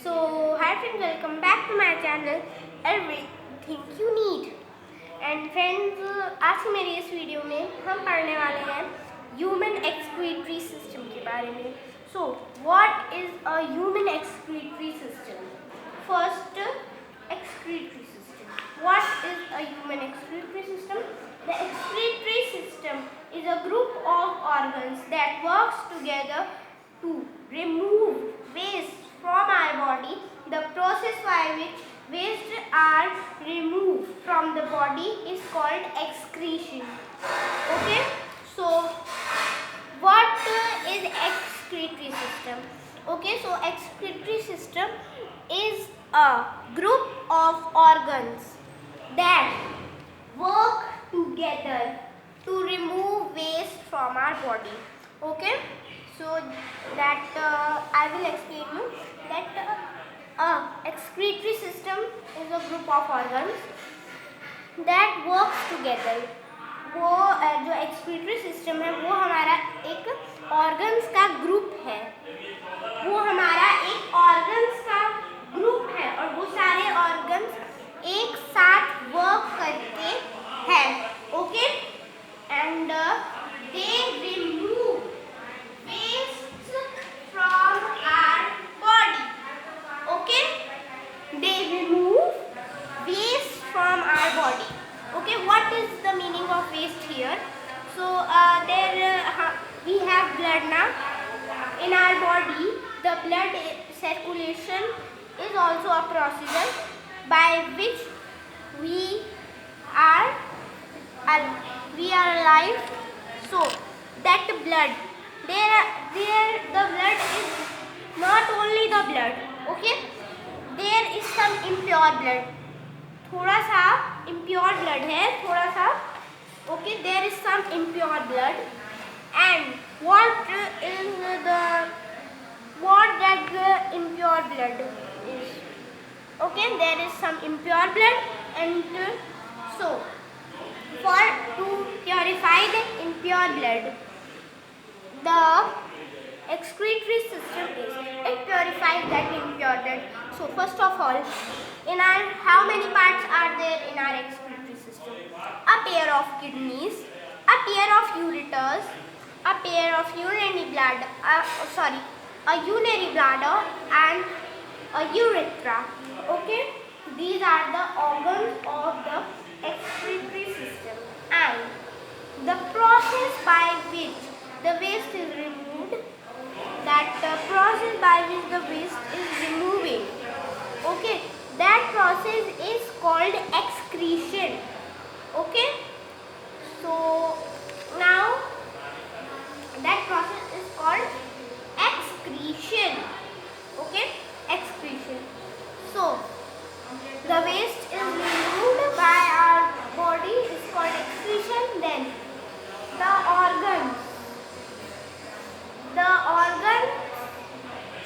So hi friends, welcome back to my channel Everything You Need. And friends, आज की मेरी इस video में हम पढ़ने वाले हैं ह्यूमन एक्सक्रीटरी सिस्टम के बारे में. So what is a human excretory system? First, excretory system. What is a human excretory system? The excretory system is a group of organs that works together to remove waste from our body. The process by which waste are removed from the body is called excretion. Okay, so what is excretory system? Okay, so excretory system is a group of organs that work together to remove waste from our body. Okay, so that I will explain you that excretory system is a group of organs that works together. वो जो excretory system है वो हमारा एक organs का group है. वो हमारा एक ऑर्गन्स का ग्रुप है और वो सारे ऑर्गन्स एक साथ वर्क करते हैं. Okay, and they remove waste from our body. Okay, they remove waste from our body. Okay, what is the meaning of waste here? So we have blood now in our body. The blood circulation is also a process by which we are alive. So that blood, the blood is not only the blood. Okay, there is some impure blood. थोड़ा सा impure blood है, थोड़ा सा. Okay, there is some impure blood. And what that the impure blood is? Okay, there is some impure blood, and so to purify the impure blood, the excretory system it purifies that impure blood. So first of all, how many parts are there in our excretory system? A pair of kidneys, a pair of ureters, a pair of urinary bladder, a urinary bladder and a urethra. Okay, these are the organs of the excretory system, and the process by which the waste is removed, okay, that process is called excretion. Okay, so now that process is called excretion. Okay, excretion. So the waste is removed by our body is called excretion. Then the organs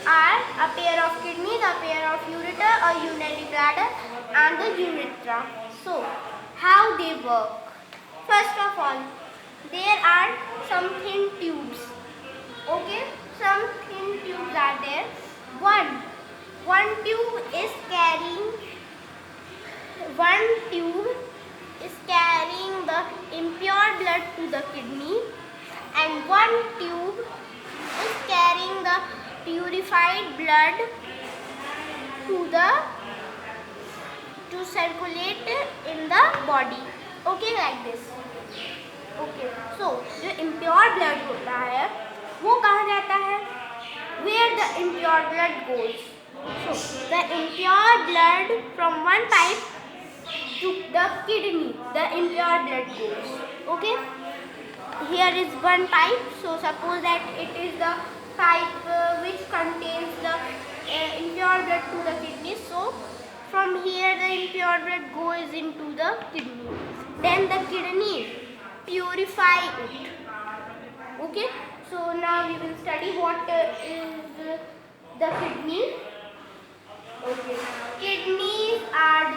are a pair of kidneys, a pair of ureter, a urinary bladder and the urethra. So how they work? First of all, there are some thin tubes. Okay, some thin tubes are there. One tube is carrying the impure blood to the kidney, and one tube is carrying the purified blood to circulate in the body. Okay, like this. Okay, so जो impure blood होता है वो कहाँ जाता है? Where the impure blood goes. So the impure blood from one pipe to the kidney, the impure blood goes. Okay, here is one pipe. So suppose that it is the pipe which contains the impure blood to the kidney. So from here the impure blood goes into the kidney. Then the kidney purify it. Okay, so now we will study what is the kidney. Okay, kidneys are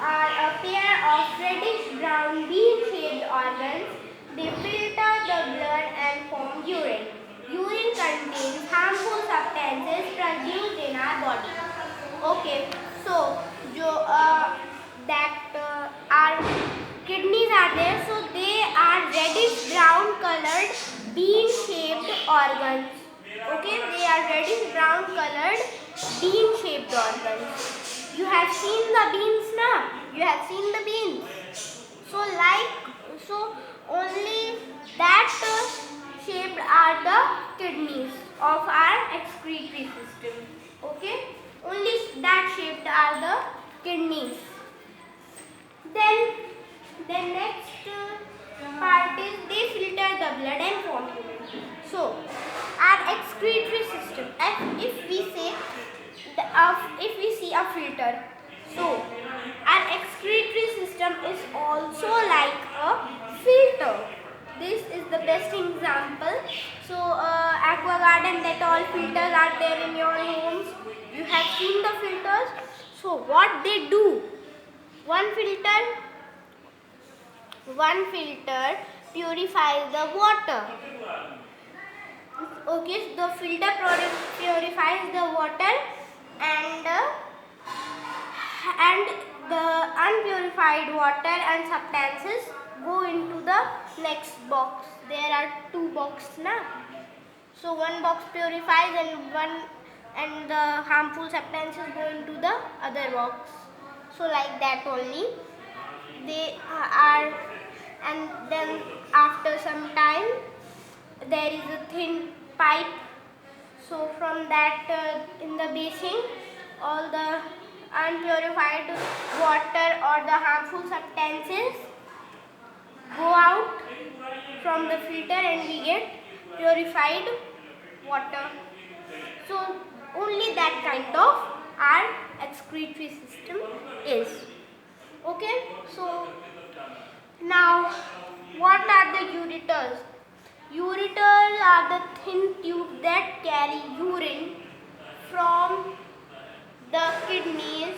a pair of reddish brown bean-shaped organs. They filter the blood and form urine. Urine contains harmful substances produced in our body. Okay, so जो that our kidneys are there, so they are reddish brown colored bean shaped organs. Okay, they are reddish brown colored bean shaped organs. You have seen the beans now. You have seen the beans. So only that shaped are the kidneys of our excretory system. Okay, only that shaped are the kidneys. Then next part is they filter the blood and form urine. So our excretory system, if we see a filter, so our excretory system is also like a filter. This is the best example. So aqua garden, that all filters are there in your homes. You have seen the filters. So what they do, one filter purifies the water. Okay, so the filter purifies the water, and the unpurified water and substances go into the next box. There are two boxes now. So one box purifies and the harmful substances go into the other box. So like that only they are. And then after some time there is a thin pipe. So from that in the basin, all the unpurified water or the harmful substances go out from the filter and we get purified water. So only that kind of our excretory system is. Okay, so now what are the ureters? Ureters are the thin tubes that carry urine from the kidneys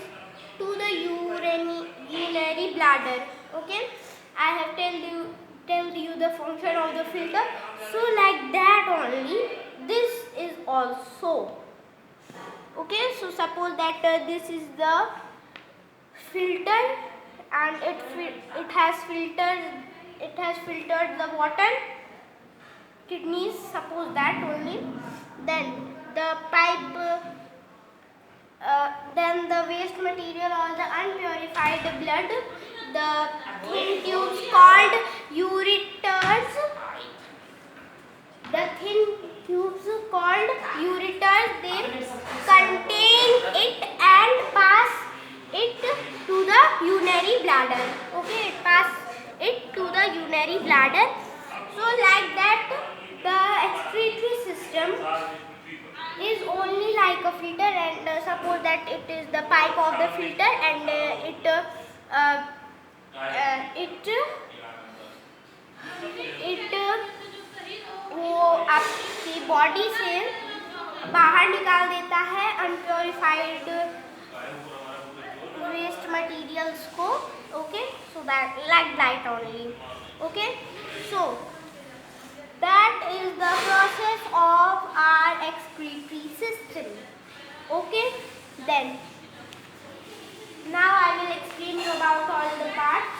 to the urinary bladder. Okay, I have told you the function of the filter. So like that only this is also. Okay, so suppose that this is the filter and it has filtered the water, kidneys, suppose that only. Then the pipe, then the waste material or the unpurified blood, the thin tubes called ureters. The thin tubes called ureters, they contain it and pass it to the urinary bladder. Okay, it pass it to the urinary bladder. So like that the excretory system is only like a filter, and suppose that it is the pipe of the filter, and it वो आपकी body से बाहर निकाल देता है अनप्योरिफाइड waste materials को. Okay, so that like that only. Okay, so that is the process of our excretory system. Okay, then now I will explain you about all the parts.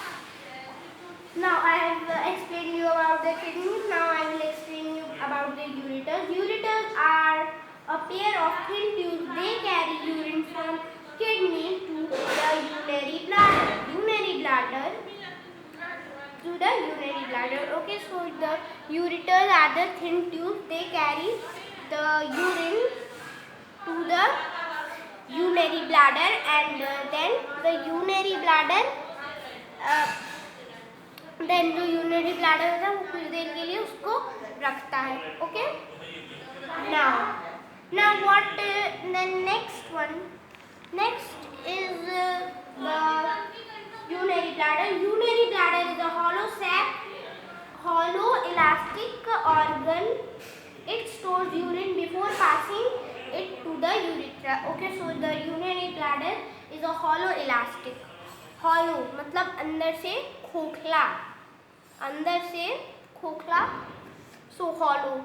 Now I have explained you about the kidneys. Now I will explain you about the ureters. Ureters are a pair of thin tubes. They carry urine from kidney to the urinary bladder. Okay, so the ureters are the thin tubes. They carry the urine to the urinary bladder, and then the urinary bladder जो urinary bladder होता है वो कुछ देर के लिए उसको रखता है. Okay, now what the next is the urinary bladder. Urinary bladder is a hollow elastic organ. It stores urine before passing it to the urethra. Okay, so the urinary bladder is a hollow elastic. Hollow मतलब अंदर से खोखला, so hollow.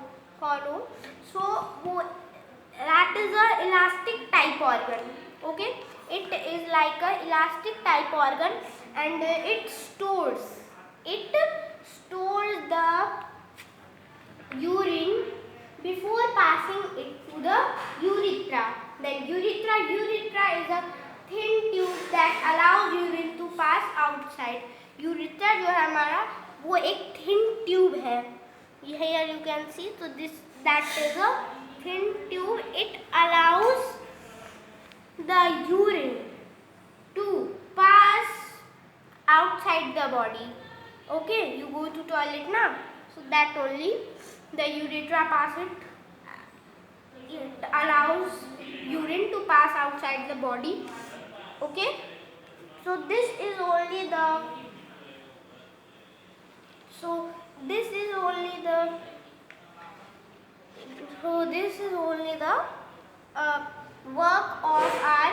So वो that is a elastic type organ. Okay, like a elastic type organ, and it stores the urine before passing it to the urethra. Then urethra is a thin tube that allows urine to pass outside. Urethra जो है हमारा वो एक thin tube है. Here you can see. So that is a thin tube. It allows the urine to pass outside the body. Okay, you go to toilet now, so that only the urethra pass it allows urine to pass outside the body. Okay, so this is only the work of our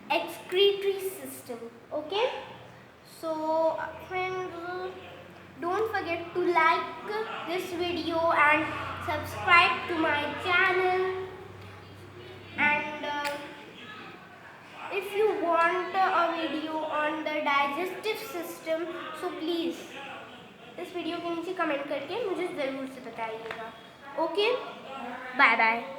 excretory system. Okay, so friends, don't forget to like this video and subscribe to my channel, and if you want a video on the digestive system, so please इस video के नीचे comment करके मुझे ज़रूर से बताइएगा. Okay, bye bye.